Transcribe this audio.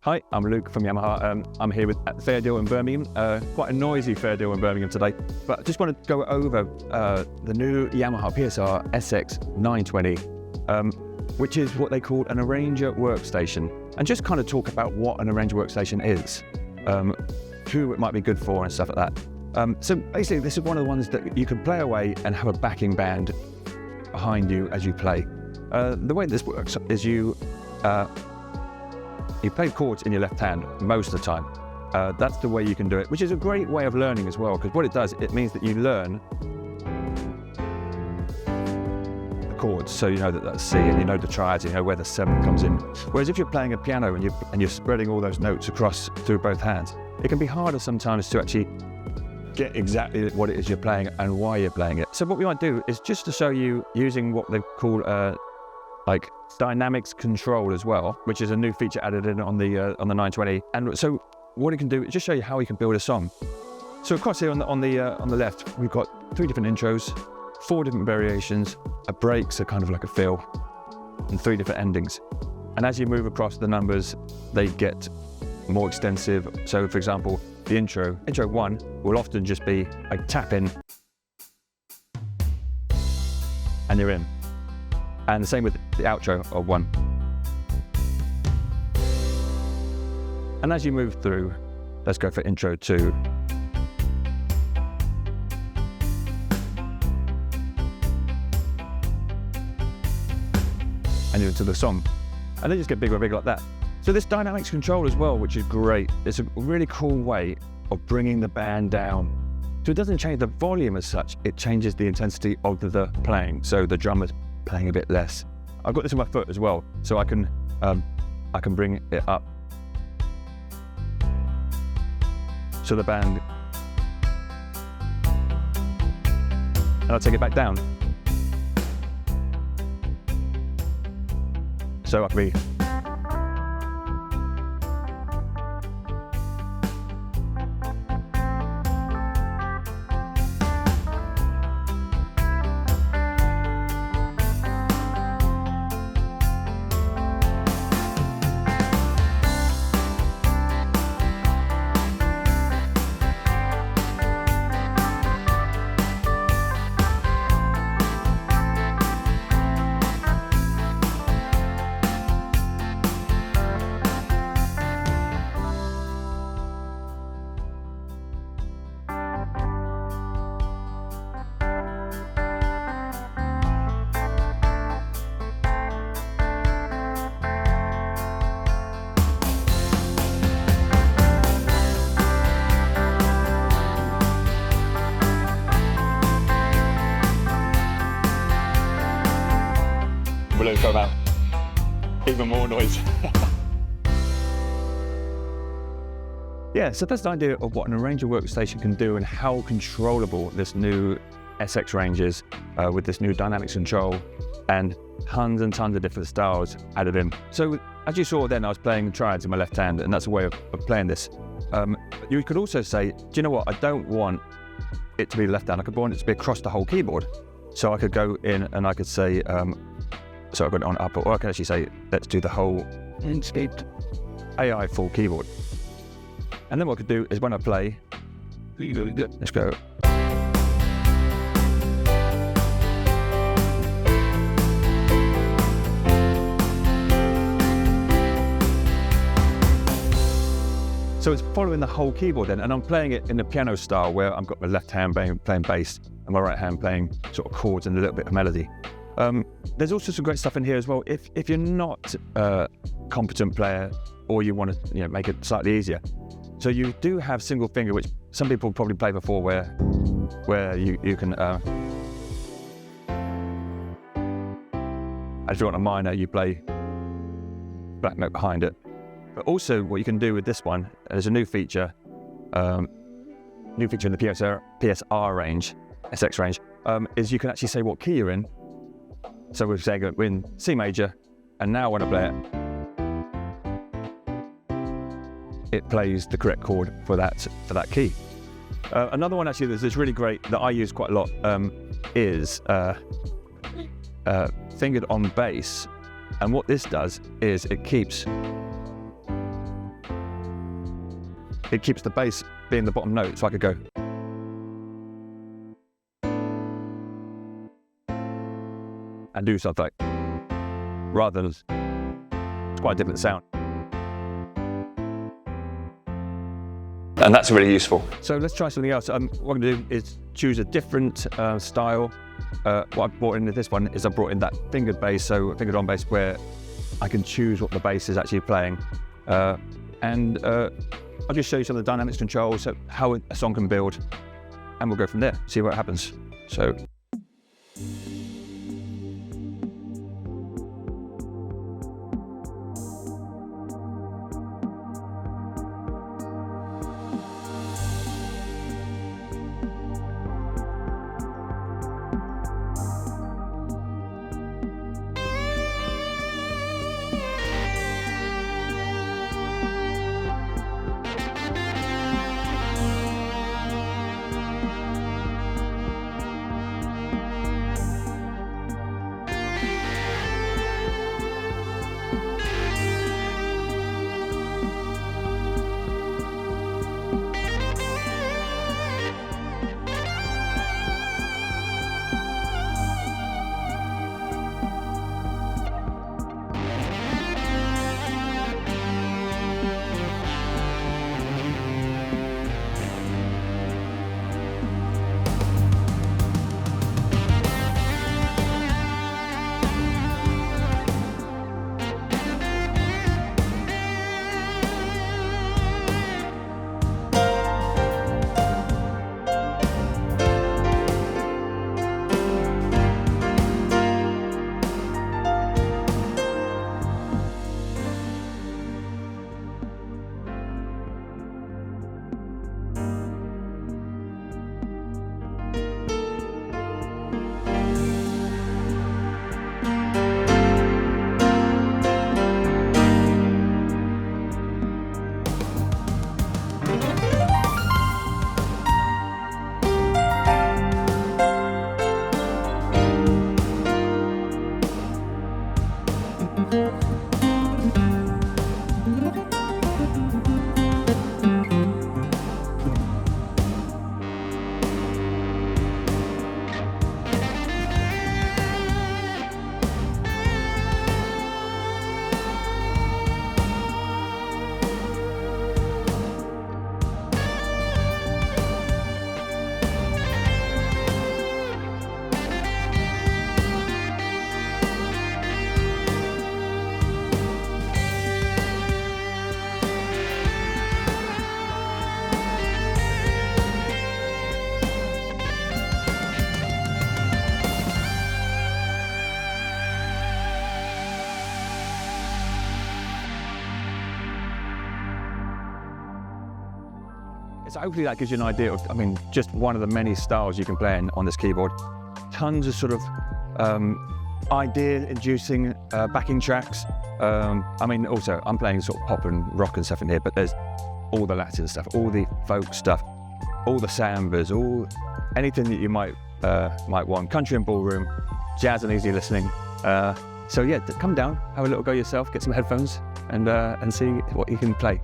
Hi, I'm Luke from Yamaha. I'm here at the fair deal in Birmingham. Quite a noisy fair deal in Birmingham today, but I just want to go over the new Yamaha PSR SX920, which is what they call an arranger workstation, and just kind of talk about what an arranger workstation is, who it might be good for and stuff like that. So basically, this is one of the ones that you can play away and have a backing band behind you as you play. The way this works is you play chords in your left hand most of the time. That's the way you can do it, which is a great way of learning as well, because what it does, it means that you learn the chords, so you know that that's C, and you know the triads, you know where the 7 comes in. Whereas if you're playing a piano and you're spreading all those notes across through both hands, it can be harder sometimes to actually get exactly what it is you're playing and why you're playing it. So what we might do is just to show you using what they call like dynamics control as well, which is a new feature added in on the 920. And so what it can do is just show you how you can build a song. So across here on the left, we've got 3 different intros, 4 different variations, a break, so kind of like a fill, and 3 different endings. And as you move across the numbers, they get more extensive. So for example, the intro 1 will often just be a tap in and you're in. And the same with the outro of 1. And as you move through, let's go for intro 2. And you're into the song. And they just get bigger and bigger like that. So this dynamics control as well, which is great. It's a really cool way of bringing the band down. So it doesn't change the volume as such, it changes the intensity of the playing. So the drummer's playing a bit less. I've got this on my foot as well, so I can bring it up. So the band, and I'll take it back down. So I can be. Balloon come out. Even more noise. Yeah, so that's the idea of what an arranger workstation can do and how controllable this new SX range is with this new dynamics control and tons and tons of different styles added in. So as you saw then, I was playing triads in my left hand, and that's a way of playing this. You could also say, do you know what, I don't want it to be left hand, I could want it to be across the whole keyboard. So I could go in and I could say, so I've got it on up, or I can actually say, let's do the whole AI full keyboard. And then what I could do is when I play, let's go. So it's following the whole keyboard then, and I'm playing it in the piano style where I've got my left hand playing bass and my right hand playing sort of chords and a little bit of melody. There's also some great stuff in here as well. If you're not a competent player or you want to make it slightly easier, so you do have single finger, which some people probably played before, where you can. If you want a minor, you play black note behind it. But also, what you can do with this one, there's a new feature in the PSR range, SX range, is you can actually say what key you're in. So we're saying we're in C major, and now when I play it plays the correct chord for that key. Another one actually that's really great that I use quite a lot is fingered on bass, and what this does is it keeps it keeps the bass being the bottom note, so I could go. And do something, rather than, it's quite a different sound. And that's really useful. So let's try something else. What I'm going to do is choose a different style. What I've brought into this one is I brought in that fingered bass, so a fingered on bass where I can choose what the bass is actually playing. And I'll just show you some of the dynamics controls, so how a song can build, and we'll go from there, see what happens. So. So hopefully that gives you an idea of, just one of the many styles you can play on this keyboard. Tons of sort of idea-inducing backing tracks. Also I'm playing sort of pop and rock and stuff in here, but there's all the Latin stuff, all the folk stuff, all the sambas, anything that you might want. Country and ballroom, jazz and easy listening. So yeah, come down, have a little go yourself, get some headphones, and see what you can play.